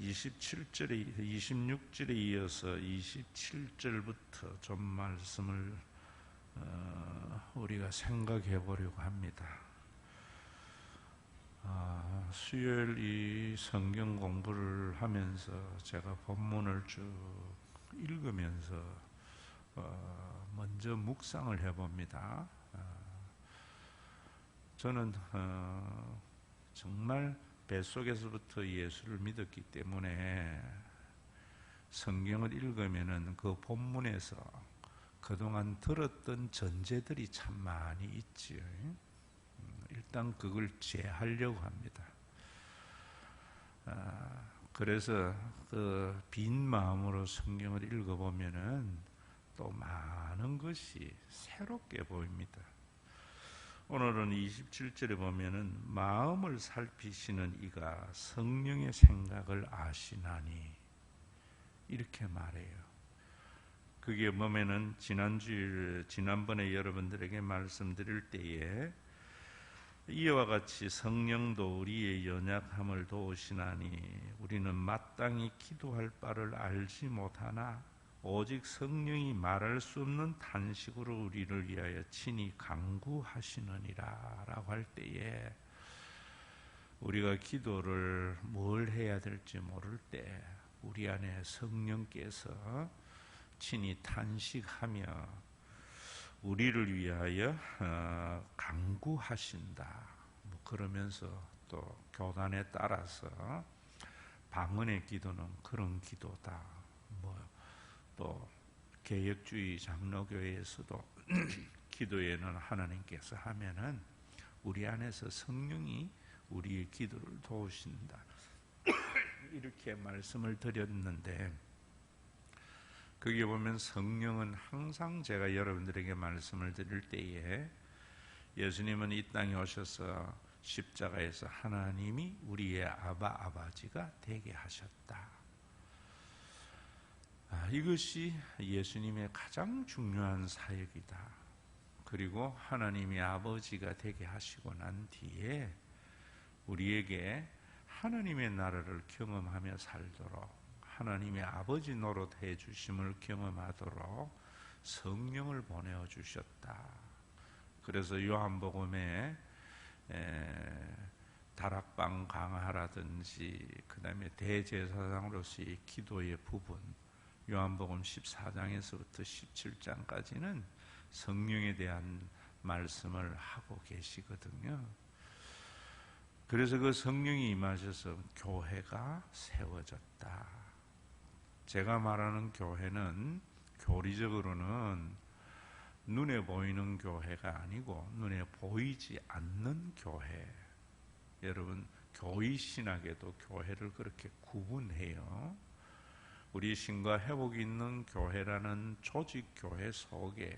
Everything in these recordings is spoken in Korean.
27절에 26절에 이어서 27절부터 좀 말씀을 우리가 생각해 보려고 합니다. 수요일 이 성경 공부를 하면서 제가 본문을 쭉 읽으면서 먼저 묵상을 해봅니다. 저는 정말 뱃속에서부터 예수를 믿었기 때문에 성경을 읽으면은 그 본문에서 그동안 들었던 전제들이 참 많이 있지요. 일단 그걸 제하려고 합니다. 그래서 그 빈 마음으로 성경을 읽어보면은 또 많은 것이 새롭게 보입니다. 오늘은 27절에 보면은 마음을 살피시는 이가 성령의 생각을 아시나니 이렇게 말해요. 그게 보면은 지난번에 여러분들에게 말씀드릴 때에 이와 같이 성령도 우리의 연약함을 도우시나니 우리는 마땅히 기도할 바를 알지 못하나 오직 성령이 말할 수 없는 탄식으로 우리를 위하여 친히 간구하시느니라 라고 할 때에 우리가 기도를 뭘 해야 될지 모를 때 우리 안에 성령께서 친히 탄식하며 우리를 위하여 간구하신다. 그러면서 또 교단에 따라서 방언의 기도는 그런 기도다. 또 개혁주의 장로교회에서도 기도에는 하나님께서 하면은 우리 안에서 성령이 우리의 기도를 도우신다. 이렇게 말씀을 드렸는데 거기에 보면 성령은 항상 제가 여러분들에게 말씀을 드릴 때에 예수님은 이 땅에 오셔서 십자가에서 하나님이 우리의 아버지가 되게 하셨다. 이것이 예수님의 가장 중요한 사역이다. 그리고 하나님이 아버지가 되게 하시고 난 뒤에 우리에게 하나님의 나라를 경험하며 살도록 하나님의 아버지 노릇해 주심을 경험하도록 성령을 보내어 주셨다. 그래서 요한복음에 다락방 강화라든지 그 다음에 대제사장으로서의 기도의 부분 요한복음 14장에서부터 17장까지는 성령에 대한 말씀을 하고 계시거든요. 그래서 그 성령이 임하셔서 교회가 세워졌다. 제가 말하는 교회는 교리적으로는 눈에 보이는 교회가 아니고 눈에 보이지 않는 교회. 여러분 교회 신학에도 교회를 그렇게 구분해요. 우리 신과 회복이 있는 교회라는 조직 교회 속에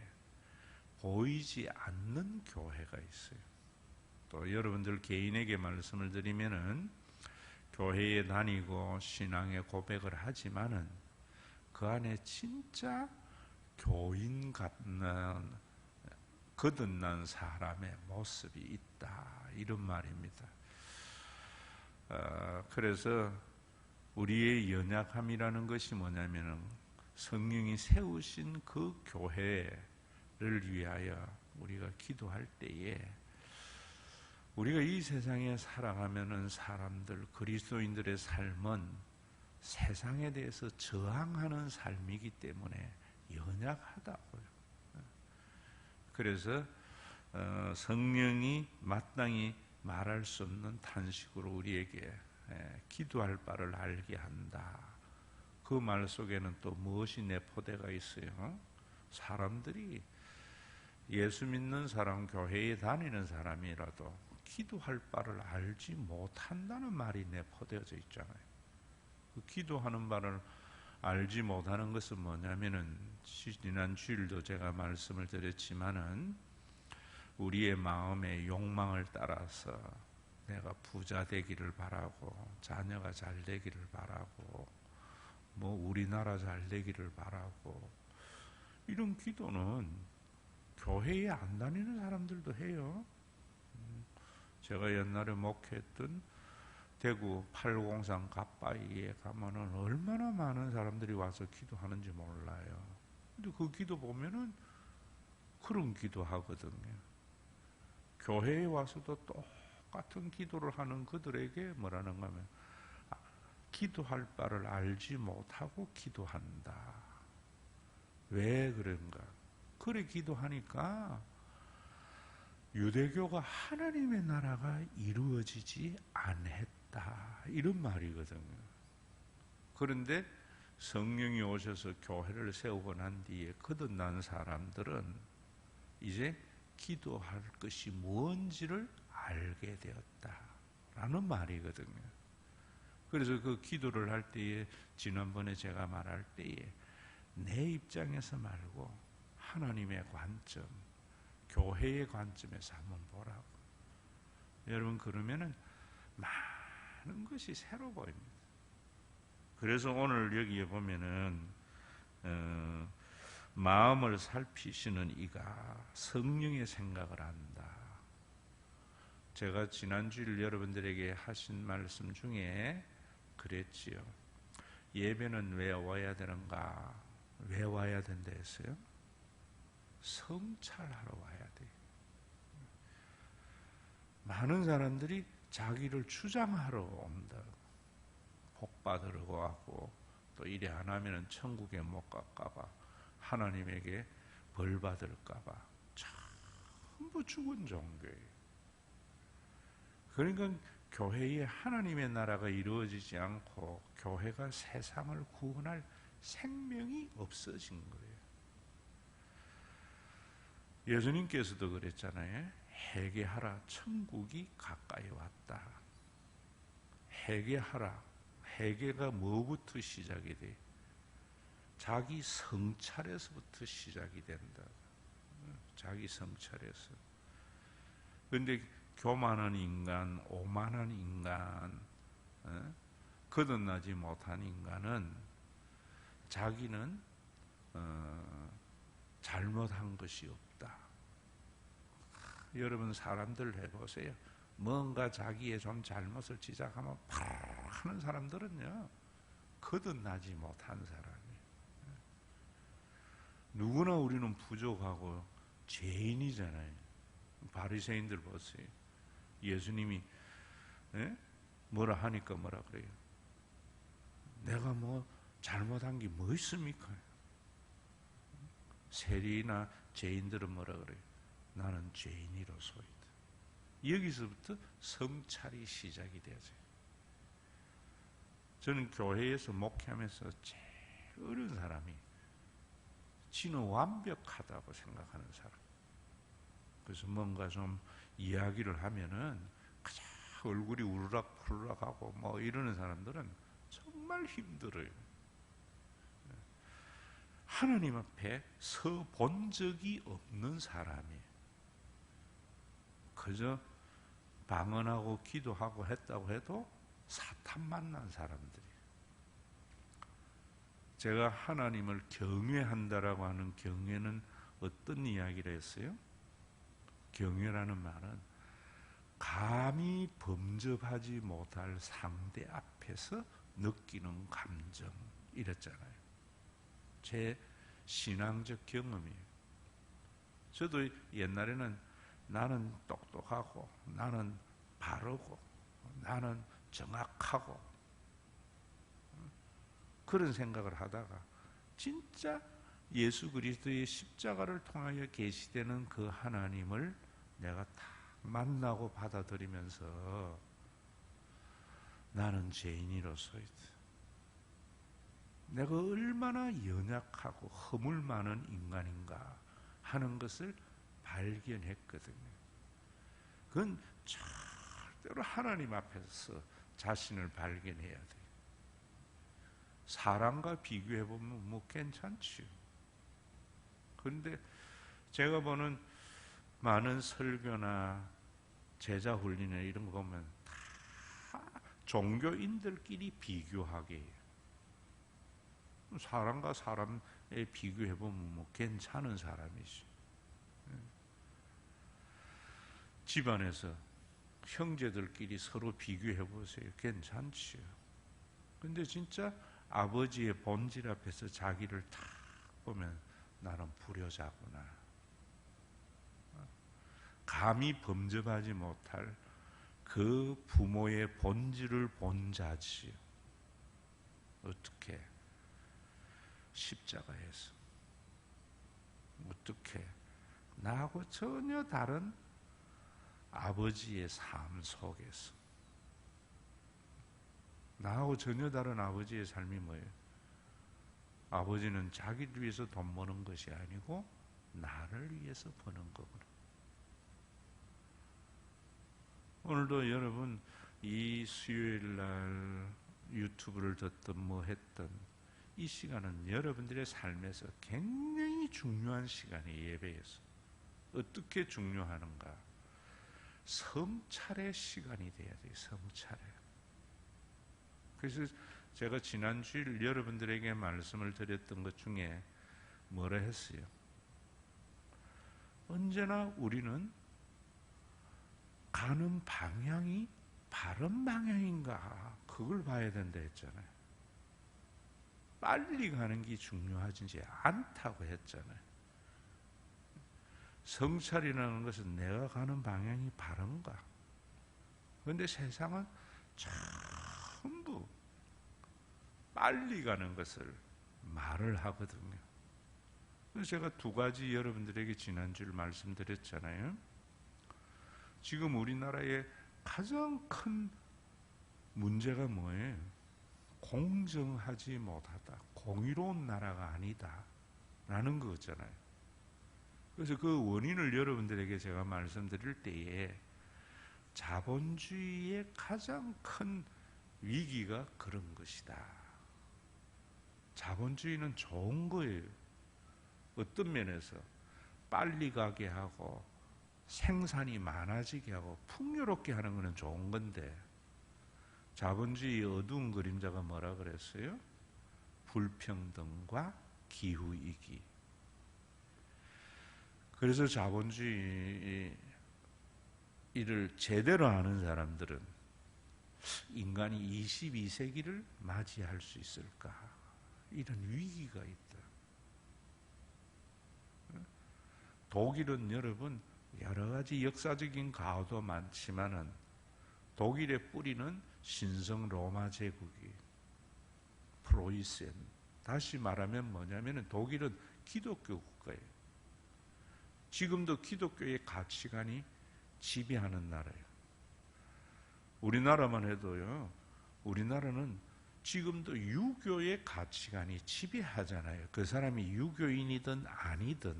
보이지 않는 교회가 있어요. 또 여러분들 개인에게 말씀을 드리면은 교회에 다니고 신앙의 고백을 하지만은 그 안에 진짜 교인 같는 거듭난 사람의 모습이 있다. 이런 말입니다. 그래서 우리의 연약함이라는 것이 뭐냐면은 성령이 세우신 그 교회를 위하여 우리가 기도할 때에 우리가 이 세상에 살아가면은 사람들, 그리스도인들의 삶은 세상에 대해서 저항하는 삶이기 때문에 연약하다고요. 그래서 성령이 마땅히 말할 수 없는 탄식으로 우리에게 기도할 바를 알게 한다. 그 말 속에는 또 무엇이 내포되어 있어요? 사람들이 예수 믿는 사람, 교회에 다니는 사람이라도 기도할 바를 알지 못한다는 말이 내포되어져 있잖아요. 그 기도하는 바를 알지 못하는 것은 뭐냐면은 지난 주일도 제가 말씀을 드렸지만은 우리의 마음의 욕망을 따라서 내가 부자 되기를 바라고 자녀가 잘 되기를 바라고 우리나라 잘 되기를 바라고 이런 기도는 교회에 안 다니는 사람들도 해요. 제가 옛날에 목회했던 대구 803 갓바위에 가면은 얼마나 많은 사람들이 와서 기도하는지 몰라요. 근데 그 기도 보면은 그런 기도 하거든요. 교회에 와서도 똑같은 기도를 하는 그들에게 뭐라는가 하면 기도할 바를 알지 못하고 기도한다. 왜 그런가? 그래 기도하니까 유대교가 하나님의 나라가 이루어지지 않았다. 이런 말이거든요. 그런데 성령이 오셔서 교회를 세우고 난 뒤에 거듭난 사람들은 이제 기도할 것이 뭔지를 알게 되었다라는 말이거든요. 그래서 그 기도를 할 때에 지난번에 제가 말할 때에 내 입장에서 말고 하나님의 관점, 교회의 관점에서 한번 보라고. 여러분 그러면은 많은 것이 새로 보입니다. 그래서 오늘 여기에 보면은 마음을 살피시는 이가 성령의 생각을 안다. 제가 지난주일 여러분들에게 하신 말씀 중에 그랬지요. 예배는 왜 와야 되는가? 왜 와야 된다 했어요? 성찰하러 와야 돼. 많은 사람들이 자기를 주장하러 온다. 복 받으려고 하고 또 이래 안 하면은 천국에 못 갈까봐 하나님에게 벌 받을까봐 전부 죽은 종교예요. 그러니까 교회에 하나님의 나라가 이루어지지 않고 교회가 세상을 구원할 생명이 없어진 거예요. 예수님께서도 그랬잖아요. 회개하라, 천국이 가까이 왔다. 회개하라. 회개가 뭐부터 시작이 돼? 자기 성찰에서부터 시작이 된다. 자기 성찰에서. 그런데 교만한 인간, 오만한 인간, 거듭나지 못한 인간은 자기는 잘못한 것이 없다. 여러분 사람들 해보세요. 뭔가 자기의 좀 잘못을 지적하면 바로 하는 사람들은요, 거듭나지 못한 사람이에요. 누구나 우리는 부족하고 죄인이잖아요. 바리새인들 보세요. 예수님이 뭐라 하니까 뭐라 그래요? 내가 뭐 잘못한 게 뭐 있습니까? 세리나 죄인들은 뭐라 그래요? 나는 죄인이로소이다. 여기서부터 성찰이 시작이 되어져요. 저는 교회에서 목회하면서 제일 어려운 사람이 지는 완벽하다고 생각하는 사람. 그래서 뭔가 좀 이야기를 하면은 그저 얼굴이 우르락푸르락하고 뭐 이러는 사람들은 정말 힘들어요. 하나님 앞에 서 본 적이 없는 사람이 그저 방언하고 기도하고 했다고 해도 사탄 만난 사람들이. 제가 하나님을 경외한다라고 하는 경외는 어떤 이야기를 했어요? 경외라는 말은 감히 범접하지 못할 상대 앞에서 느끼는 감정 이랬잖아요. 제 신앙적 경험이에요. 저도 옛날에는 나는 똑똑하고 나는 바르고 나는 정확하고 그런 생각을 하다가 진짜 예수 그리스도의 십자가를 통하여 계시되는 그 하나님을 내가 다 만나고 받아들이면서 나는 죄인이로소이다. 내가 얼마나 연약하고 허물 많은 인간인가 하는 것을 발견했거든요. 그건 절대로 하나님 앞에서 자신을 발견해야 돼요. 사람과 비교해보면 뭐 괜찮지요. 그런데 제가 보는 많은 설교나 제자 훈련이나 이런 거 보면 다 종교인들끼리 비교하게 해요. 사람과 사람에 비교해보면 뭐 괜찮은 사람이지. 집안에서 형제들끼리 서로 비교해 보세요. 괜찮지요. 근데 진짜 아버지의 본질 앞에서 자기를 탁 보면 나는 불효자구나. 감히 범접하지 못할 그 부모의 본질을 본 자지요. 어떻게? 십자가에서. 어떻게? 나하고 전혀 다른 아버지의 삶 속에서. 나하고 전혀 다른 아버지의 삶이 뭐예요? 아버지는 자기를 위해서 돈 버는 것이 아니고 나를 위해서 버는 거구나. 오늘도 여러분 이 수요일 날 유튜브를 듣든 뭐 했든 이 시간은 여러분들의 삶에서 굉장히 중요한 시간이에요. 예배에서. 어떻게 중요하는가? 성찰의 시간이 돼야 돼요. 성찰의. 그래서 제가 지난주일 여러분들에게 말씀을 드렸던 것 중에 뭐라 했어요? 언제나 우리는 가는 방향이 바른 방향인가 그걸 봐야 된다 했잖아요. 빨리 가는 게 중요하지 않다고 했잖아요. 성찰이라는 것은 내가 가는 방향이 바른가. 그런데 세상은 전부 빨리 가는 것을 말을 하거든요. 그래서 제가 두 가지 여러분들에게 지난주에 말씀드렸잖아요. 지금 우리나라의 가장 큰 문제가 뭐예요? 공정하지 못하다. 공의로운 나라가 아니다. 라는 거잖아요. 그래서 그 원인을 여러분들에게 제가 말씀드릴 때에 자본주의의 가장 큰 위기가 그런 것이다. 자본주의는 좋은 거예요. 어떤 면에서 빨리 가게 하고 생산이 많아지게 하고 풍요롭게 하는 것은 좋은 건데 자본주의의 어두운 그림자가 뭐라 그랬어요? 불평등과 기후위기. 그래서 자본주의를 제대로 아는 사람들은 인간이 22세기를 맞이할 수 있을까? 이런 위기가 있다. 독일은 여러분 여러 가지 역사적인 가오도 많지만은 독일의 뿌리는 신성 로마 제국이 프로이센. 다시 말하면 뭐냐면은 독일은 기독교 국가예요. 지금도 기독교의 가치관이 지배하는 나라예요. 우리나라만 해도요. 우리나라는 지금도 유교의 가치관이 지배하잖아요. 그 사람이 유교인이든 아니든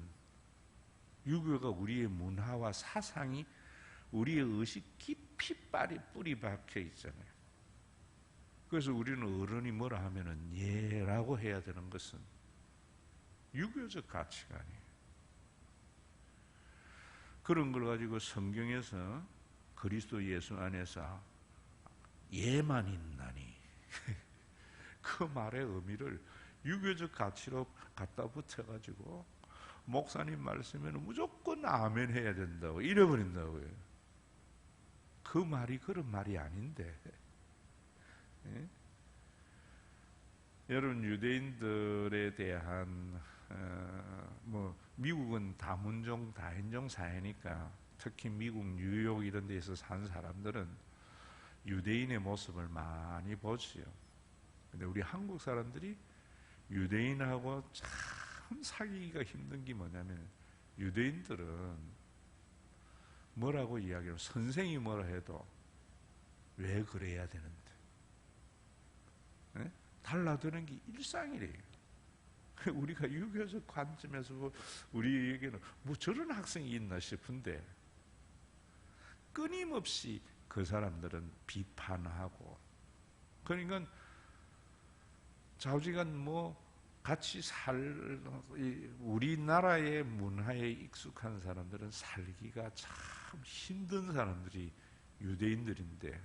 유교가 우리의 문화와 사상이 우리의 의식 깊이 뿌리 박혀 있잖아요. 그래서 우리는 어른이 뭐라 하면은 예라고 해야 되는 것은 유교적 가치관이에요. 그런 걸 가지고 성경에서 그리스도 예수 안에서 예만 있나니 그 말의 의미를 유교적 가치로 갖다 붙여가지고 목사님 말씀에는 무조건 아멘 해야 된다고 이래버린다고요. 그 말이 그런 말이 아닌데. 예? 여러분 유대인들에 대한 미국은 다문종 다인종 사회니까 특히 미국 뉴욕 이런 데서 산 사람들은 유대인의 모습을 많이 보지요. 근데 우리 한국 사람들이 유대인하고 참 사귀기가 힘든 게 뭐냐면 유대인들은 뭐라고 이야기해요? 선생이 뭐라 해도 왜 그래야 되는데? 네? 달라드는 게 일상이래요. 우리가 유교적 관점에서 우리에게는 뭐 저런 학생이 있나 싶은데 끊임없이 그 사람들은 비판하고 그러니까 좌우지간 뭐 같이 우리나라의 문화에 익숙한 사람들은 살기가 참 힘든 사람들이 유대인들인데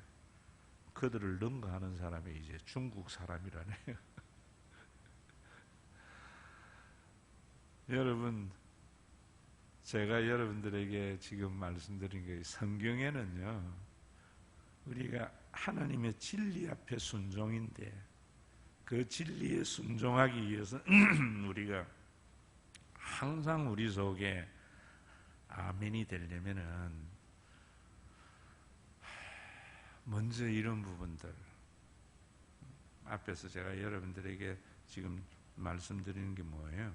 그들을 능가하는 사람이 이제 중국 사람이라네요. 여러분, 제가 여러분들에게 지금 말씀드린 게 성경에는요, 우리가 하나님의 진리 앞에 순종인데 그 진리에 순종하기 위해서 우리가 항상 우리 속에 아멘이 되려면은 먼저 이런 부분들 앞에서 제가 여러분들에게 지금 말씀드리는 게 뭐예요?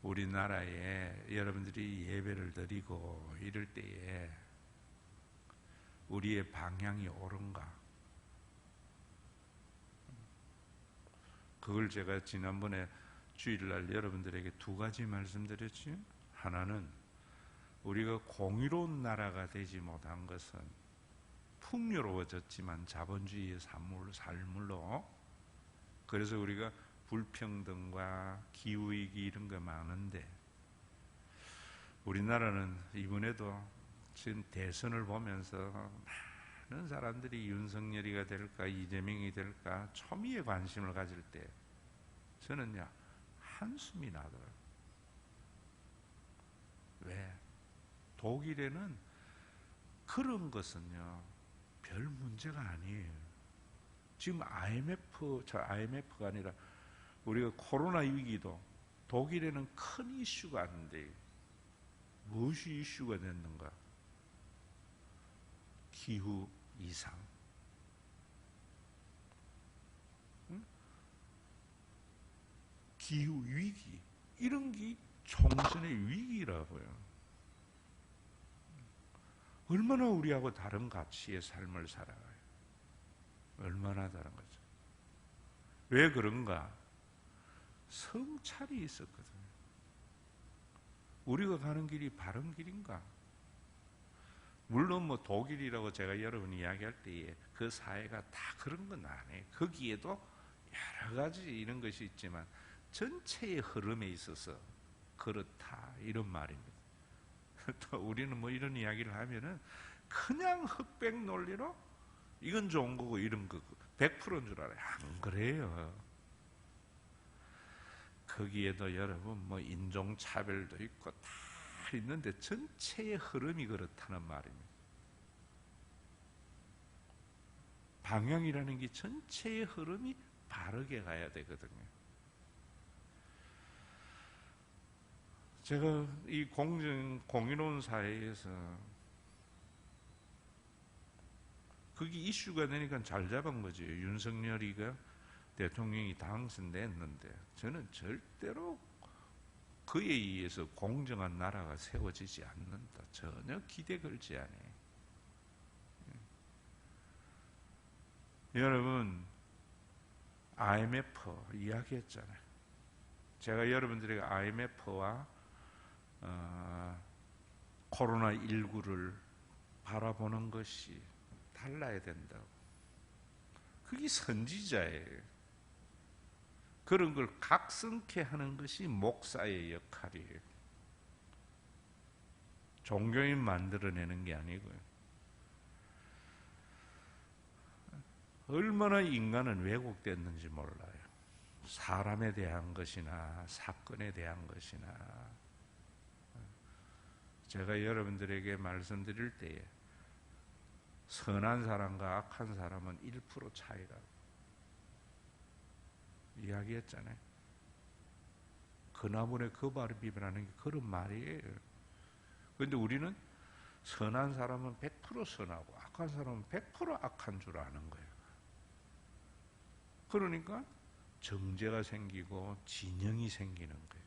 우리나라에 여러분들이 예배를 드리고 이럴 때에 우리의 방향이 옳은가? 그걸 제가 지난번에 주일날 여러분들에게 두 가지 말씀드렸지요. 하나는 우리가 공의로운 나라가 되지 못한 것은 풍요로워졌지만 자본주의의 산물로 그래서 우리가 불평등과 기후위기 이런 거 많은데 우리나라는 이번에도 지금 대선을 보면서 많은 사람들이 윤석열이가 될까 이재명이 될까 초미에 관심을 가질 때 저는요 한숨이 나더라고요. 왜? 독일에는 그런 것은요 별 문제가 아니에요. 지금 IMF가 아니라 우리가 코로나 위기도 독일에는 큰 이슈가 아닌데 무엇이 이슈가 됐는가? 기후 이상. 응? 기후 위기. 이런 게 총선의 위기라고요. 얼마나 우리하고 다른 가치의 삶을 살아가요. 얼마나 다른 거죠. 왜 그런가? 성찰이 있었거든요. 우리가 가는 길이 바른 길인가? 물론 뭐 독일이라고 제가 여러분이 이야기할 때에 그 사회가 다 그런 건 아니에요. 거기에도 여러 가지 이런 것이 있지만 전체의 흐름에 있어서 그렇다 이런 말입니다. 또 우리는 뭐 이런 이야기를 하면은 그냥 흑백 논리로 이건 좋은 거고 이런 거 100%인 줄 알아요. 안 그래요. 거기에도 여러분 뭐 인종차별도 있고 다 있는데 전체의 흐름이 그렇다는 말입니다. 방향이라는 게 전체의 흐름이 바르게 가야 되거든요. 제가 이 공의로운 사회에서 그게 이슈가 되니까 잘 잡은 거죠. 윤석열이가 대통령이 당선됐는데 저는 절대로 그에 의해서 공정한 나라가 세워지지 않는다. 전혀 기대 걸지 않아요. 여러분 IMF 이야기했잖아요. 제가 여러분들에게 IMF와 코로나19를 바라보는 것이 달라야 된다고. 그게 선지자예요. 그런 걸 각성케 하는 것이 목사의 역할이에요. 종교인 만들어내는 게 아니고요. 얼마나 인간은 왜곡됐는지 몰라요. 사람에 대한 것이나 사건에 대한 것이나 제가 여러분들에게 말씀드릴 때에 선한 사람과 악한 사람은 1% 차이라고 이야기했잖아요. 그 나무에 그 발이 비벼라는 게 그런 말이에요. 그런데 우리는 선한 사람은 100% 선하고 악한 사람은 100% 악한 줄 아는 거예요. 그러니까 정죄가 생기고 진영이 생기는 거예요.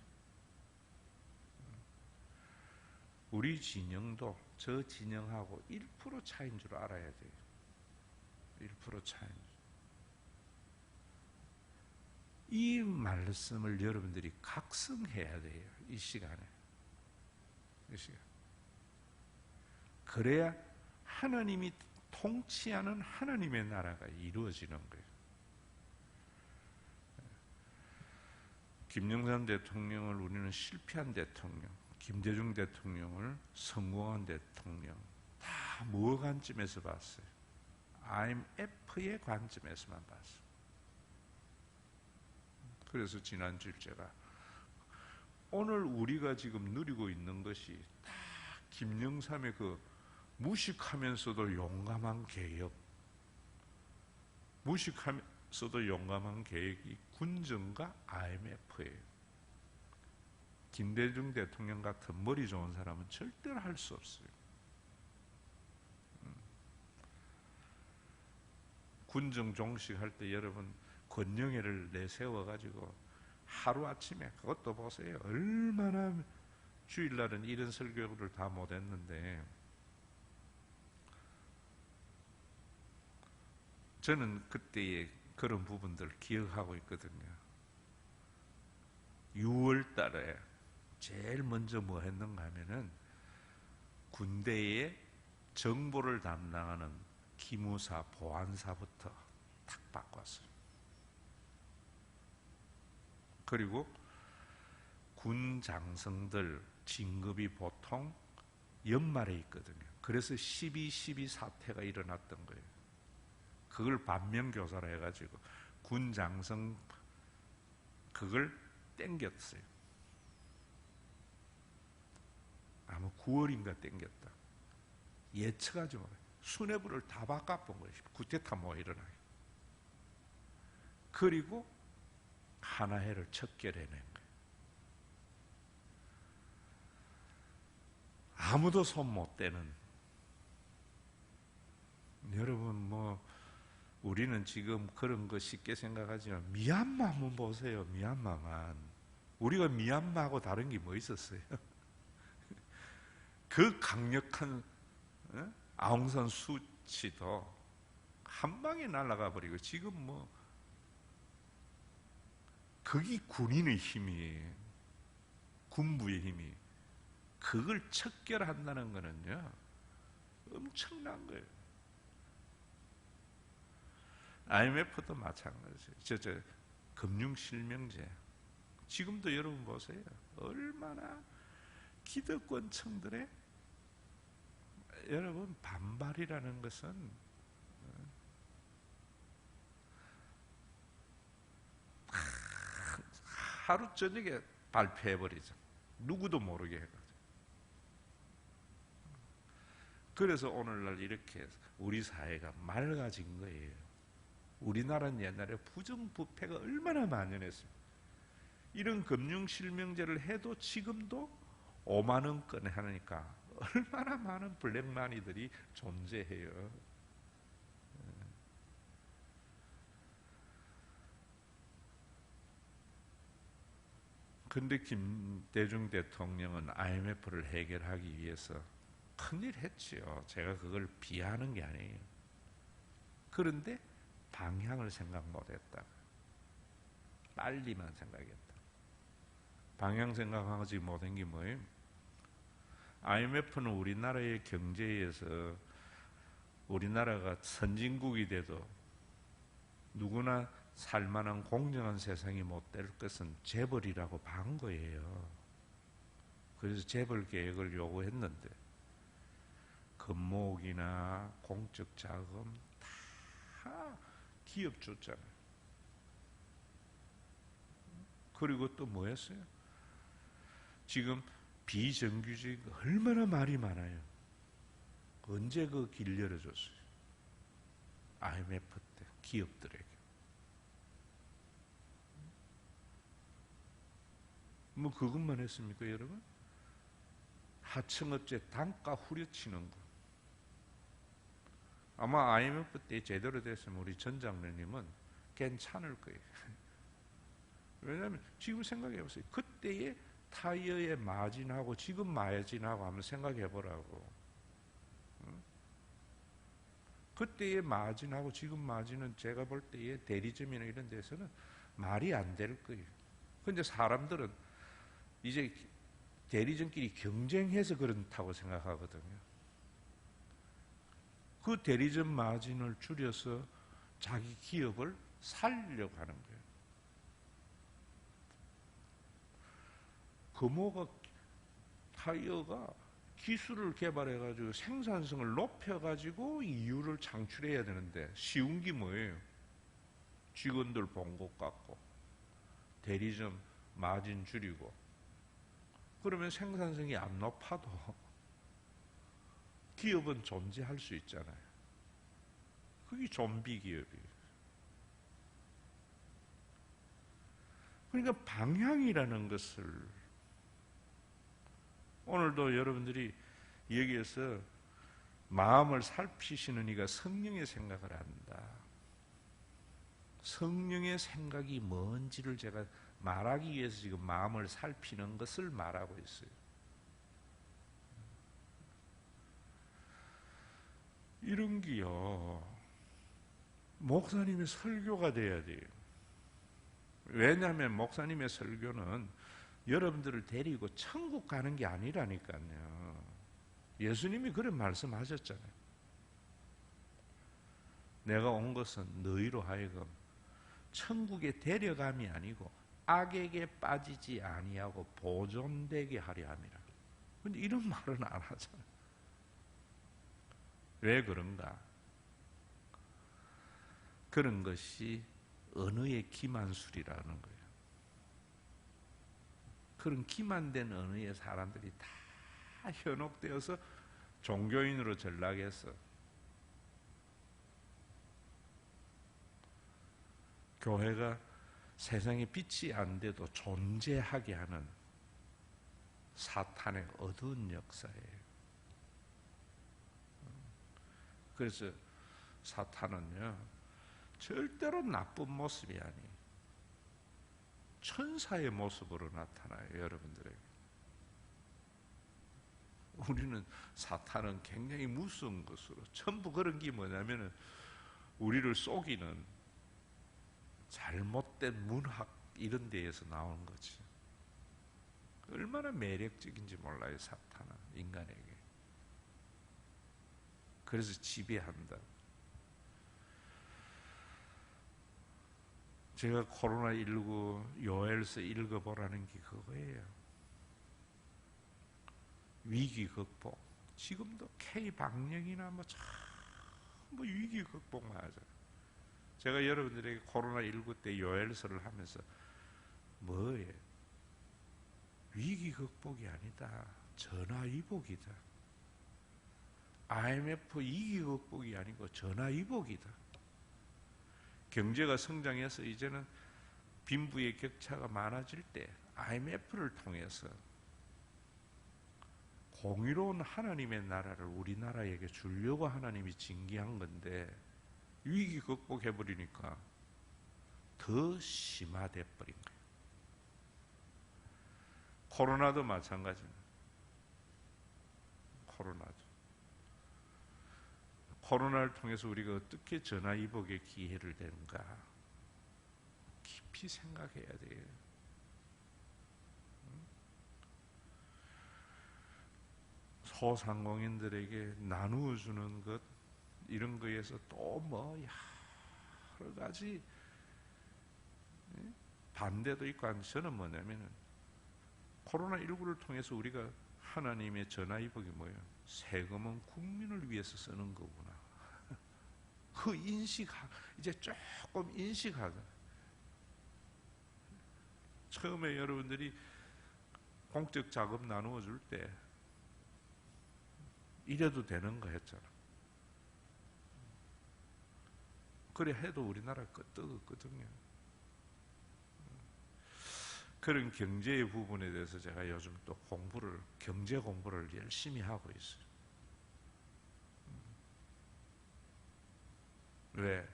우리 진영도 저 진영하고 1% 차이인 줄 알아야 돼요. 1% 차이. 이 말씀을 여러분들이 각성해야 돼요. 이 시간에. 이 시간. 그래야 하나님이 통치하는 하나님의 나라가 이루어지는 거예요. 김영삼 대통령을 우리는 실패한 대통령, 김대중 대통령을 성공한 대통령 다 뭐 관점에서 봤어요? IMF의 관점에서만 봤어요. 그래서 지난주에 제가 오늘 우리가 지금 누리고 있는 것이 다 김영삼의 그 무식하면서도 용감한 개혁, 무식하면서도 용감한 개혁이 군정과 IMF예요. 김대중 대통령 같은 머리 좋은 사람은 절대로 할 수 없어요. 군정 종식할 때 여러분 권영회를 내세워가지고 하루아침에 그것도 보세요. 얼마나 주일날은 이런 설교를 다 못했는데 저는 그때의 그런 부분들 기억하고 있거든요. 6월 달에 제일 먼저 뭐 했는가 하면은 군대의 정보를 담당하는 기무사, 보안사부터 탁 바꿨어요. 그리고 군 장성들 진급이 보통 연말에 있거든요. 그래서 12.12 사태가 일어났던 거예요. 그걸 반면교사로 해가지고 군 장성 그걸 땡겼어요. 아마 9월인가 땡겼다. 예측하지 말아요. 수뇌부를 다 바꿔본 거예요. 쿠데타 뭐 일어나요. 그리고 하나회를 척결해낸 거예요. 아무도 손 못 대는. 여러분 뭐 우리는 지금 그런 거 쉽게 생각하지만 미얀마 한번 보세요. 미얀마만. 우리가 미얀마하고 다른 게 뭐 있었어요? 그 강력한 아웅산 수치도 한 방에 날아가 버리고 지금 뭐 거기 군인의 힘이 군부의 힘이 그걸 척결한다는 거는요 엄청난 거예요. IMF도 마찬가지예요. 금융실명제 지금도 여러분 보세요. 얼마나 기득권층들의 여러분 반발이라는 것은 하루 저녁에 발표해버리죠. 누구도 모르게 해가지고. 그래서 오늘날 이렇게 우리 사회가 맑아진 거예요. 우리나라는 옛날에 부정부패가 얼마나 만연했습니까? 이런 금융실명제를 해도 지금도 5만 원권에 하니까 얼마나 많은 블랙마니들이 존재해요. 근데 김대중 대통령은 IMF를 해결하기 위해서 큰일 했지요. 제가 그걸 비하하는 게 아니에요. 그런데 방향을 생각 못했다. 빨리만 생각했다. 방향 생각하지 못한 게 뭐예요? IMF는 우리나라의 경제에서 우리나라가 선진국이 돼도 누구나 살만한 공정한 세상이 못 될 것은 재벌이라고 반 거예요. 그래서 재벌 개혁을 요구했는데 금모으기나 공적 자금 다 기업 줬잖아요. 그리고 또 뭐 했어요? 지금 비정규직 얼마나 말이 많아요. 언제 그 길 열어줬어요? IMF 때 기업들에게. 뭐 그것만 했습니까, 여러분? 하청업체 단가 후려치는 거. 아마 IMF 때 제대로 됐으면 우리 전 장로님은 괜찮을 거예요. 왜냐하면 지금 생각해 보세요. 그때의 타이어의 마진하고 지금 마진하고 한번 생각해 보라고. 그때의 마진하고 지금 마진은 제가 볼 때의 대리점이나 이런 데서는 말이 안 될 거예요. 근데 사람들은 이제 대리점끼리 경쟁해서 그렇다고 생각하거든요. 그 대리점 마진을 줄여서 자기 기업을 살리려고 하는 거예요. 금호가 타이어가 기술을 개발해가지고 생산성을 높여가지고 이유를 창출해야 되는데 쉬운 게 뭐예요? 직원들 봉급 깎고 대리점 마진 줄이고 그러면 생산성이 안 높아도 기업은 존재할 수 있잖아요. 그게 좀비 기업이에요. 그러니까 방향이라는 것을 오늘도 여러분들이 여기에서 마음을 살피시는 이가 성령의 생각을 한다. 성령의 생각이 뭔지를 제가 말하기 위해서 지금 마음을 살피는 것을 말하고 있어요. 이런 게요, 목사님의 설교가 돼야 돼요. 왜냐하면 목사님의 설교는 여러분들을 데리고 천국 가는 게 아니라니까요. 예수님이 그런 말씀하셨잖아요. 내가 온 것은 너희로 하여금 천국에 데려감이 아니고 악에게 빠지지 아니하고 보존되게 하려 함이라. 근데 이런 말은 안 하잖아요. 왜 그런가? 그런 것이 언어의 기만술이라는 거예요. 그런 기만된 언어의 사람들이 다 현혹되어서 종교인으로 전락해서 교회가 세상에 빛이 안 돼도 존재하게 하는 사탄의 어두운 역사예요. 그래서 사탄은요, 절대로 나쁜 모습이 아니에요. 천사의 모습으로 나타나요, 여러분들에게. 우리는 사탄은 굉장히 무서운 것으로, 전부 그런 게 뭐냐면은 우리를 속이는 잘못된 문학 이런 데에서 나오는 거지. 얼마나 매력적인지 몰라요, 사탄은 인간에게. 그래서 지배한다. 제가 코로나19 요엘서 읽어보라는 게 그거예요. 위기 극복. 지금도 K방역이나 전부 위기 극복만 하잖아요. 제가 여러분들에게 코로나19 때 요엘서를 하면서 뭐예요? 위기 극복이 아니다. 전화위복이다. IMF 위기 극복이 아니고 전화위복이다. 경제가 성장해서 이제는 빈부의 격차가 많아질 때 IMF를 통해서 공의로운 하나님의 나라를 우리나라에게 주려고 하나님이 징계한 건데 위기 극복해버리니까 더 심화돼 버린 거예요. 코로나도 마찬가지입니다. 코로나를 통해서 우리가 어떻게 전화위복의 기회를 되는가 깊이 생각해야 돼요. 소상공인들에게 나누어주는 것 이런 거에서 또 여러 가지 반대도 있고 저는 뭐냐면은 코로나19를 통해서 우리가 하나님의 전화위복이 뭐예요? 세금은 국민을 위해서 쓰는 거구나. 그 이제 조금 인식하자. 처음에 여러분들이 공적 자금 나누어 줄 때 이래도 되는가 했잖아. 그래 해도 우리나라 끄떡없거든요. 그런 경제의 부분에 대해서 제가 요즘 또 경제 공부를 열심히 하고 있어요. 왜?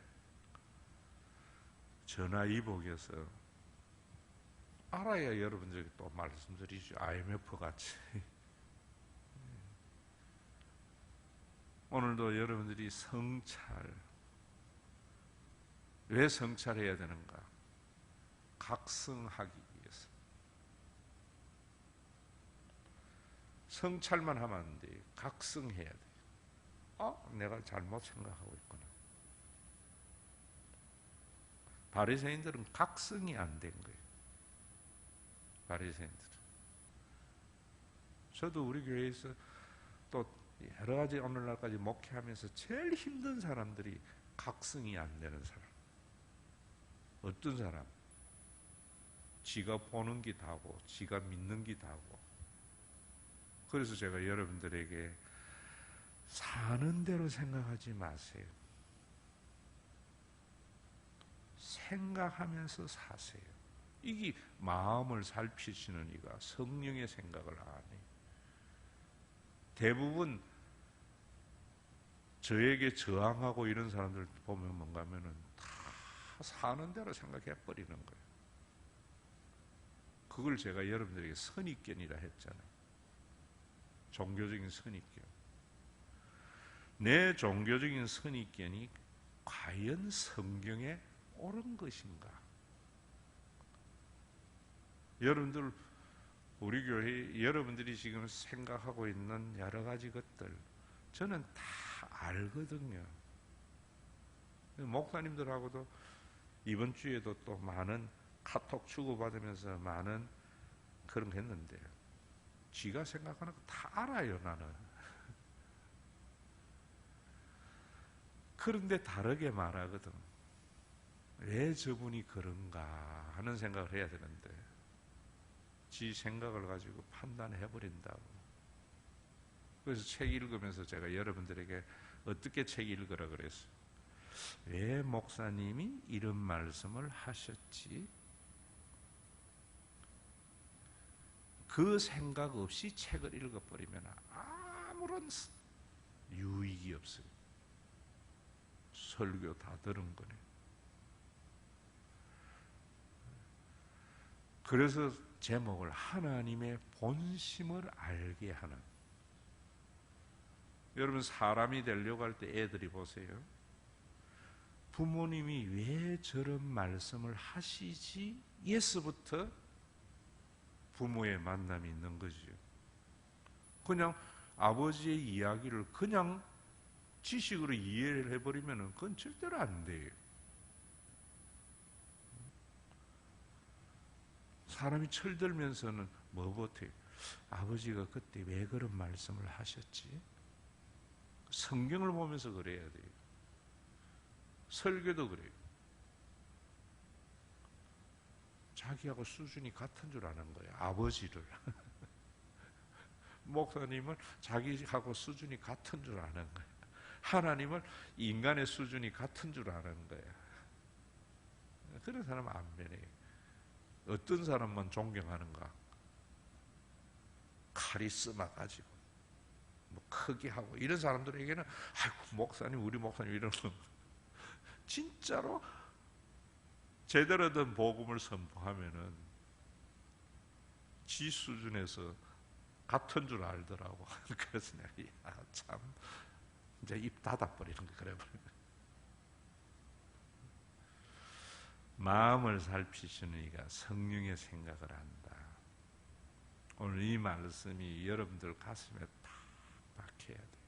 전화위복에서 알아야 여러분들에게 또 말씀드리죠. IMF 같이. 오늘도 여러분들이 성찰, 왜 성찰해야 되는가? 각성하기 위해서. 성찰만 하면 안 돼요. 각성해야 돼요. 내가 잘못 생각하고 있구나. 바리새인들은 각성이 안 된 거예요. 바리새인들은. 저도 우리 교회에서 또 여러 가지 오늘날까지 목회하면서 제일 힘든 사람들이 각성이 안 되는 사람. 어떤 사람? 지가 보는 게 다고, 지가 믿는 게 다고. 그래서 제가 여러분들에게 사는 대로 생각하지 마세요. 생각하면서 사세요. 이게 마음을 살피시는 이가 성령의 생각을 하네. 대부분 저에게 저항하고 이런 사람들 보면 뭔가 하면은 다 사는 대로 생각해 버리는 거예요. 그걸 제가 여러분들에게 선입견이라 했잖아요. 종교적인 선입견. 내 종교적인 선입견이 과연 성경에 옳은 것인가? 여러분들, 우리 교회 여러분들이 지금 생각하고 있는 여러 가지 것들 저는 다 알거든요. 목사님들하고도 이번 주에도 또 많은 카톡 주고받으면서 많은 그런 거 했는데 지가 생각하는 거 다 알아요, 나는. 그런데 다르게 말하거든. 왜 저분이 그런가 하는 생각을 해야 되는데 지 생각을 가지고 판단해 버린다고. 그래서 책 읽으면서 제가 여러분들에게 어떻게 책 읽으라 그랬어요? 왜 목사님이 이런 말씀을 하셨지? 그 생각 없이 책을 읽어버리면 아무런 유익이 없어요. 설교 다 들은 거네. 그래서 제목을 하나님의 본심을 알게 하는. 여러분, 사람이 되려고 할 때 애들이 보세요. 부모님이 왜 저런 말씀을 하시지? 예스부터 부모의 만남이 있는 거죠. 그냥 아버지의 이야기를 그냥 지식으로 이해를 해버리면 그건 절대로 안 돼요. 사람이 철들면서는 뭐 버텨요? 아버지가 그때 왜 그런 말씀을 하셨지? 성경을 보면서 그래야 돼요. 설교도 그래요. 자기하고 수준이 같은 줄 아는 거예요. 아버지를. 목사님은 자기하고 수준이 같은 줄 아는 거예요. 하나님은 인간의 수준이 같은 줄 아는 거예요. 그런 사람은 안 변해요. 어떤 사람만 존경하는가? 카리스마 가지고 뭐 크게 하고 이런 사람들에게는 아이고 목사님, 우리 목사님 이러는 진짜로 제대로 된 복음을 선포하면은 지 수준에서 같은 줄 알더라고. 그래서 내가 참 이제 입 닫아버리는 거 그래 버리네. 마음을 살피시는 이가 성령의 생각을 한다. 오늘 이 말씀이 여러분들 가슴에 다 박혀야 돼요.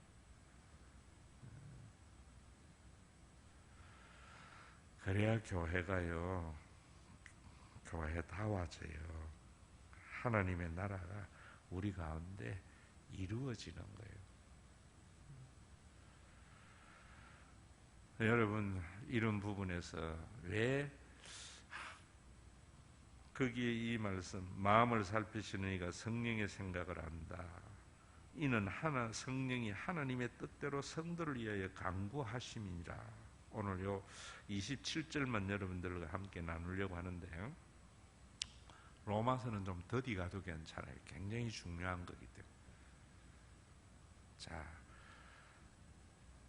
그래야 교회가요, 교회다워져요. 하나님의 나라가 우리 가운데 이루어지는 거예요. 여러분, 이런 부분에서 왜 거기에 이 말씀, 마음을 살피시는 이가 성령의 생각을 안다. 이는 성령이 하나님의 뜻대로 성도를 위하여 간구하심이니라. 오늘 요 27절만 여러분들과 함께 나누려고 하는데요. 로마서는 좀 더디 가도 괜찮아요. 굉장히 중요한 거기 때문에. 자,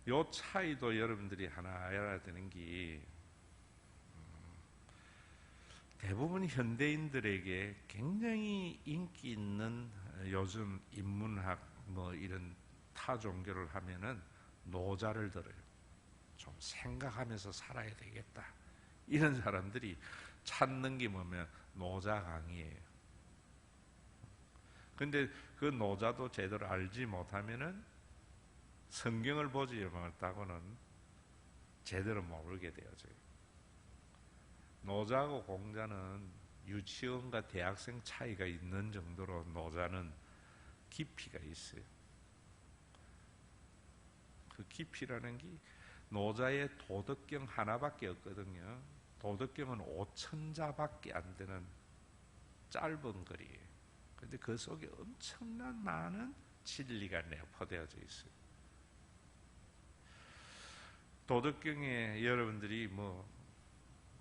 요 차이도 여러분들이 하나 알아야 되는 게 대부분 현대인들에게 굉장히 인기 있는 요즘 인문학 뭐 이런 타 종교를 하면은 노자를 들어요. 좀 생각하면서 살아야 되겠다. 이런 사람들이 찾는 게 뭐면 노자 강의예요. 근데 그 노자도 제대로 알지 못하면은 성경을 보지 못하고는 제대로 모르게 되어져요. 노자하고 공자는 유치원과 대학생 차이가 있는 정도로 노자는 깊이가 있어요. 그 깊이라는 게 노자의 도덕경 하나밖에 없거든요. 도덕경은 5,000자밖에 안 되는 짧은 글이에요. 그런데 그 속에 엄청난 많은 진리가 내포되어져 있어요. 도덕경에 여러분들이 뭐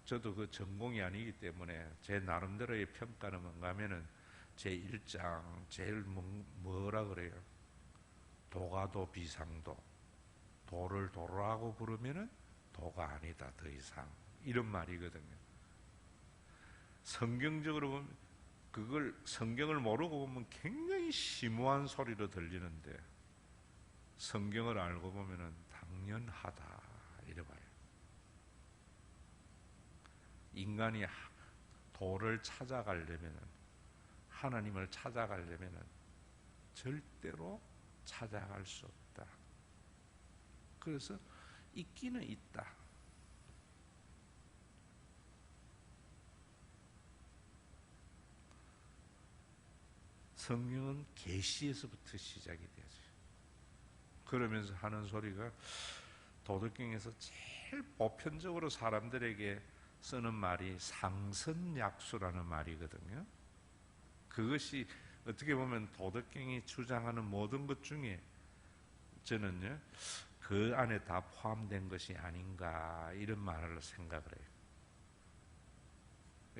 저도 그 전공이 아니기 때문에 제 나름대로의 평가는 뭔가 하면은 제 1장 제일 뭐라 그래요? 도가도 비상도. 도를 도라고 부르면은 도가 아니다 더 이상, 이런 말이거든요. 성경적으로 보면, 그걸 성경을 모르고 보면 굉장히 심오한 소리로 들리는데 성경을 알고 보면은 당연하다 이래 봐요. 인간이 도를 찾아가려면은, 하나님을 찾아가려면은 절대로 찾아갈 수 없다. 그래서 있기는 있다. 성경은 계시에서부터 시작이 되죠. 그러면서 하는 소리가, 도덕경에서 제일 보편적으로 사람들에게 쓰는 말이 상선약수라는 말이거든요. 그것이 어떻게 보면 도덕경이 주장하는 모든 것 중에 저는요, 그 안에 다 포함된 것이 아닌가 이런 말을 생각을 해요.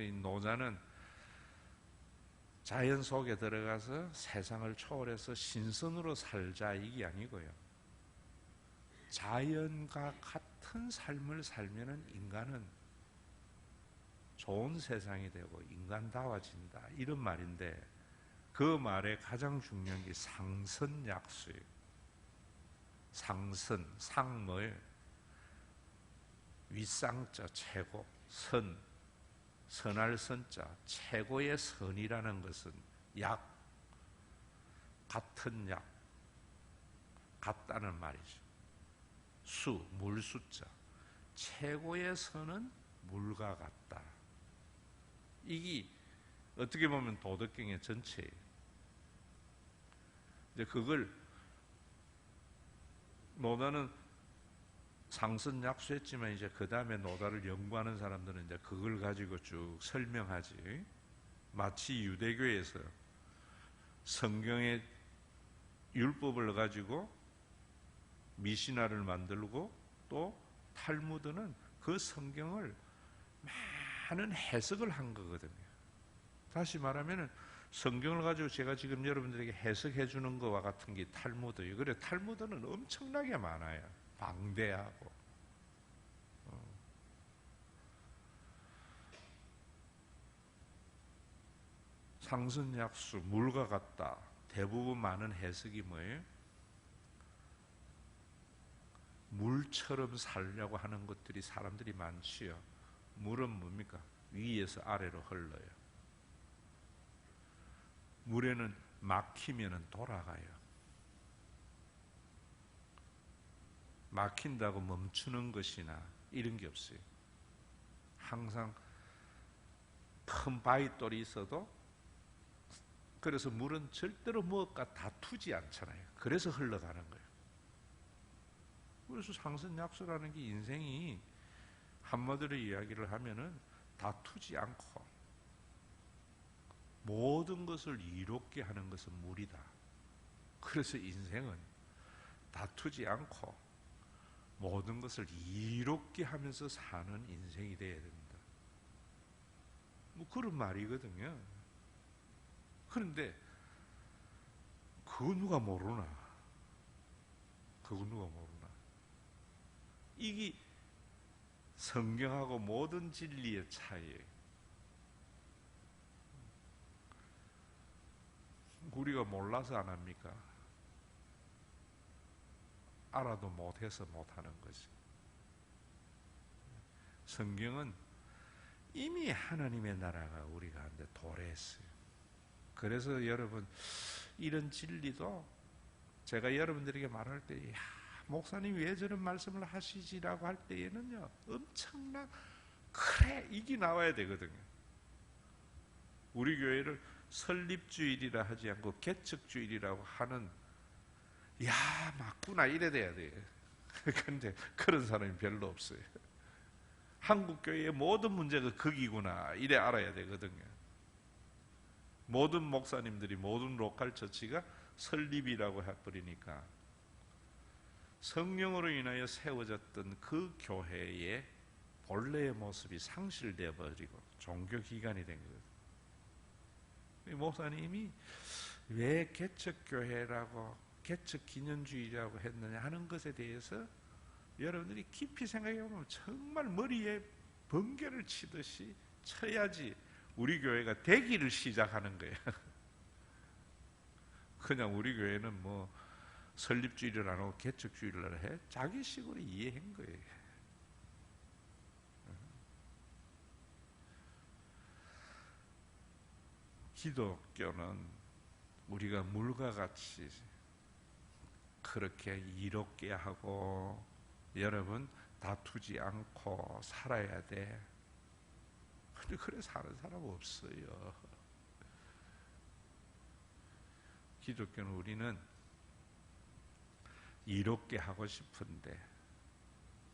이 노자는 자연 속에 들어가서 세상을 초월해서 신선으로 살자 이게 아니고요. 자연과 같은 삶을 살면은 인간은 좋은 세상이 되고 인간다워진다 이런 말인데, 그 말에 가장 중요한 게 상선약수예요. 상선, 상을 윗상자 최고, 선, 선할 선자, 최고의 선이라는 것은 약, 같은 약, 같다는 말이죠. 수, 물수자, 최고의 선은 물과 같다. 이게 어떻게 보면 도덕경의 전체예요. 이제 그걸 노다는 상선약수했지만 이제 그 다음에 노다를 연구하는 사람들은 이제 그걸 가지고 쭉 설명하지. 마치 유대교에서 성경의 율법을 가지고 미시나를 만들고 또 탈무드는 그 성경을 많은 해석을 한 거거든요. 다시 말하면은 성경을 가지고 제가 지금 여러분들에게 해석해 주는 것과 같은 게 탈무드예요. 그래, 탈무드는 엄청나게 많아요. 방대하고. 상선약수, 물과 같다. 대부분 많은 해석이 뭐예요? 물처럼 살려고 하는 것들이 사람들이 많지요. 물은 뭡니까? 위에서 아래로 흘러요. 물에는 막히면 돌아가요. 막힌다고 멈추는 것이나 이런 게 없어요. 항상 큰 바위돌이 있어도, 그래서 물은 절대로 무엇과 다투지 않잖아요. 그래서 흘러가는 거예요. 그래서 상선약수라는 게 인생이 한마디로 이야기를 하면은 다투지 않고 모든 것을 이롭게 하는 것은 물이다. 그래서 인생은 다투지 않고 모든 것을 이롭게 하면서 사는 인생이 되어야 된다. 뭐 그런 말이거든요. 그런데 그거 누가 모르나? 그거 누가 모르나? 이게 성경하고 모든 진리의 차이예요. 우리가 몰라서 안 합니까? 알아도 못해서 못하는 거지. 성경은 이미 하나님의 나라가 우리 가운데 도래했어요. 그래서 여러분, 이런 진리도 제가 여러분들에게 말할 때, 야, 목사님 왜 저런 말씀을 하시지라고 할 때에는요, 엄청난, 그래, 이게 나와야 되거든요. 우리 교회를 설립주일이라 하지 않고 개척주일이라고 하는, 야, 맞구나 이래 돼야 돼요. 그런데 그런 사람이 별로 없어요. 한국교회의 모든 문제가 거기구나 이래 알아야 되거든요. 모든 목사님들이 모든 로컬 처치가 설립이라고 해버리니까, 성령으로 인하여 세워졌던 그 교회의 본래의 모습이 상실되어 버리고 종교기관이 된 거예요. 목사님이 왜 개척교회라고 개척기념주의라고 했느냐 하는 것에 대해서 여러분들이 깊이 생각해보면 정말 머리에 번개를 치듯이 쳐야지 우리 교회가 되기를 시작하는 거예요. 그냥 우리 교회는 뭐 설립주의를 안 하고 개척주의를 해 자기식으로 이해한 거예요. 기독교는 우리가 물과 같이 그렇게 이롭게 하고 여러분 다투지 않고 살아야 돼. 근데 그래 사는 사람 없어요. 기독교는 우리는 이롭게 하고 싶은데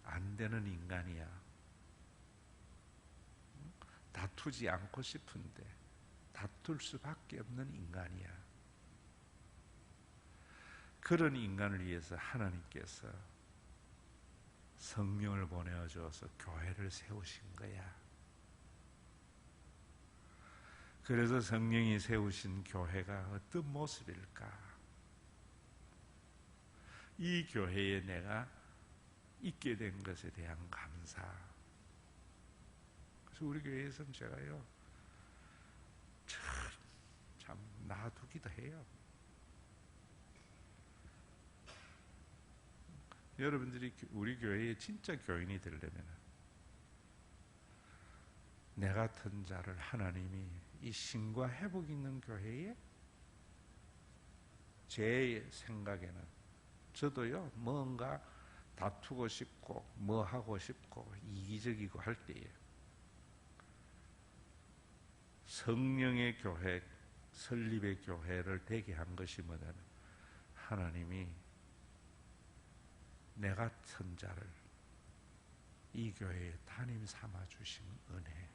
안 되는 인간이야. 다투지 않고 싶은데 다툴 수밖에 없는 인간이야. 그런 인간을 위해서 하나님께서 성령을 보내어줘서 교회를 세우신 거야. 그래서 성령이 세우신 교회가 어떤 모습일까? 이 교회에 내가 있게 된 것에 대한 감사. 그래서 우리 교회에서는 제가요, 참 놔두기도 해요. 여러분들이 우리 교회에 진짜 교인이 되려면 내 같은 자를 하나님이 이 신과 회복 있는 교회에, 제 생각에는 저도요 뭔가 다투고 싶고 뭐 하고 싶고 이기적이고 할 때에 성령의 교회, 설립의 교회를 되게 한 것이 뭐냐면 하나님이 내 같은 자를 이 교회에 담임 삼아 주신 은혜.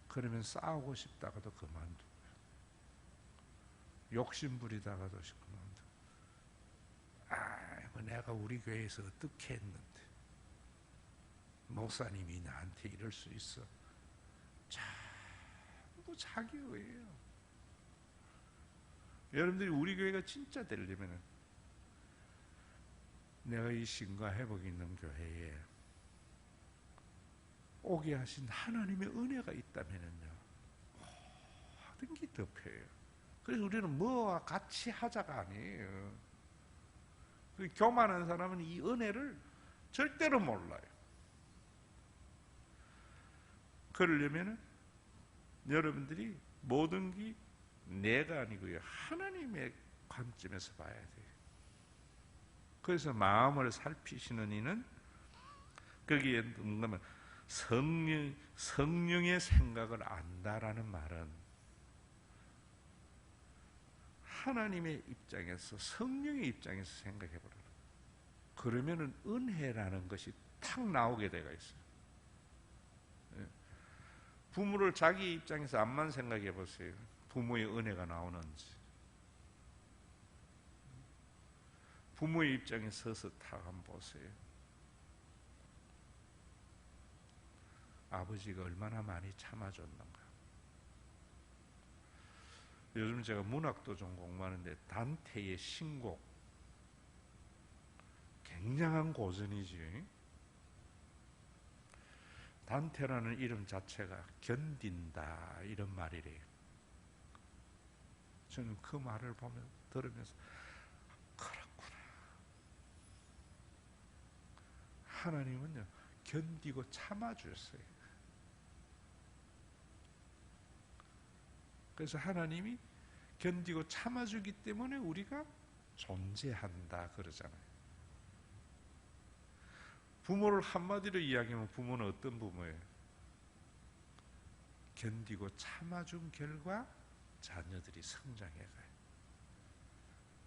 그러면 싸우고 싶다가도 그만두고요. 욕심 부리다가도 그만두고. 뭐 내가 우리 교회에서 어떻게 했는데 목사님이 나한테 이럴 수 있어. 전부 자기 의예요. 여러분들이 우리 교회가 진짜 되려면 내가 이 신과 회복이 있는 교회에 오게 하신 하나님의 은혜가 있다면요, 모든 게 덮여요. 그래서 우리는 뭐와 같이 하자가 아니에요. 교만한 사람은 이 은혜를 절대로 몰라요. 그러려면 여러분들이 모든 게 내가 아니고요, 하나님의 관점에서 봐야 돼요. 그래서 마음을 살피시는 이는 거기에 뭔가면 성령의 생각을 안다라는 말은 하나님의 입장에서, 성령의 입장에서 생각해 보라. 그러면은 은혜라는 것이 탁 나오게 되어 있어요. 부모를 자기 입장에서 암만 생각해 보세요. 부모의 은혜가 나오는지. 부모의 입장에 서서 탁 한번 보세요. 아버지가 얼마나 많이 참아줬는가. 요즘 제가 문학도 좀 공부하는데 단테의 신곡, 굉장한 고전이지. 단테라는 이름 자체가 견딘다 이런 말이래요. 저는 그 말을 들으면서 그렇구나. 하나님은요 견디고 참아주셨어요. 그래서 하나님이 견디고 참아주기 때문에 우리가 존재한다 그러잖아요. 부모를 한마디로 이야기하면 부모는 어떤 부모예요? 견디고 참아준 결과 자녀들이 성장해가요.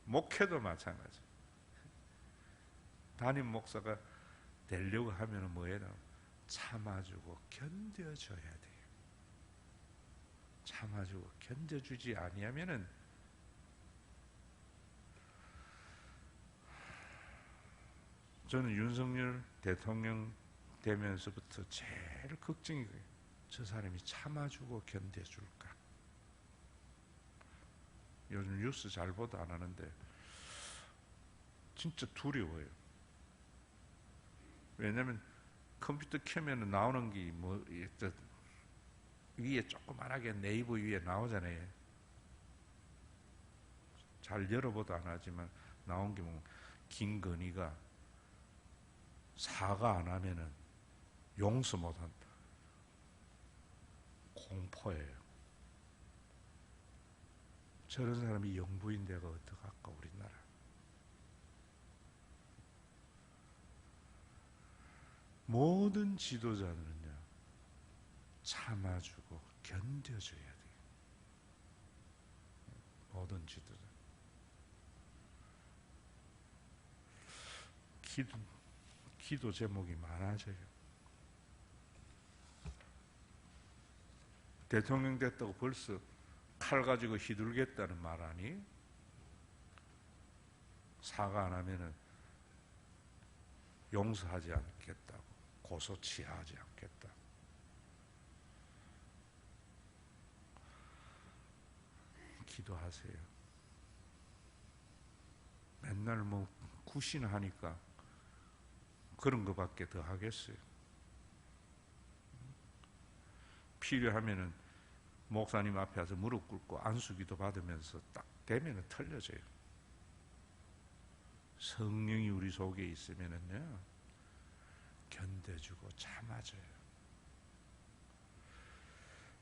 목회도 마찬가지. 담임 목사가 되려고 하면 뭐예요? 참아주고 견뎌줘야 돼요. 참아주고 견뎌주지 아니하면은 저는 윤석열 대통령 되면서부터 제일 걱정이 그래요. 저 사람이 참아주고 견뎌줄까? 요즘 뉴스 잘 보도 안 하는데 진짜 두려워요. 왜냐면 컴퓨터 켜면 나오는 게 뭐 위에 조그만하게 네이버 위에 나오잖아요. 잘 열어보도 안 하지만 나온 게 뭐 김건희가 사과 안 하면은 용서 못한 공포예요. 저런 사람이 영부인데가 어떡할까 우리나라. 모든 지도자는요 참아주고 견뎌줘야 돼요. 모든 지도자. 기도 제목이 많아져요. 대통령 됐다고 벌써 칼 가지고 휘둘겠다는 말 아니? 사과 안 하면은 용서하지 않겠다고, 고소 취하하지 않겠다. 기도하세요. 맨날 뭐 구신하니까 그런 것밖에 더 하겠어요. 필요하면은 목사님 앞에 와서 무릎 꿇고 안수기도 받으면서 딱 되면은 털려져요. 성령이 우리 속에 있으면은요 견뎌주고 참아줘요.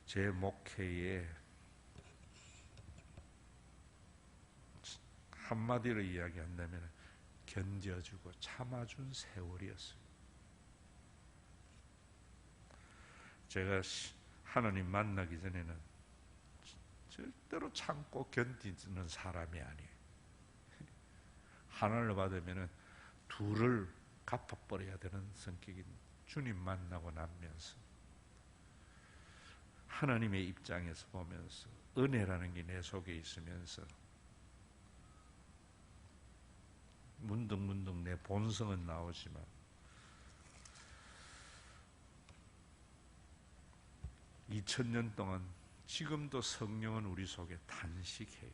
제 목회에 한마디로 이야기한다면 견뎌주고 참아준 세월이었어요. 제가 하나님 만나기 전에는 절대로 참고 견디는 사람이 아니에요. 하나를 받으면 둘을 갚아버려야 되는 성격인 주님 만나고 나면서 하나님의 입장에서 보면서 은혜라는 게 내 속에 있으면서 문득문득 내 본성은 나오지만 2000년 동안 지금도 성령은 우리 속에 탄식해요.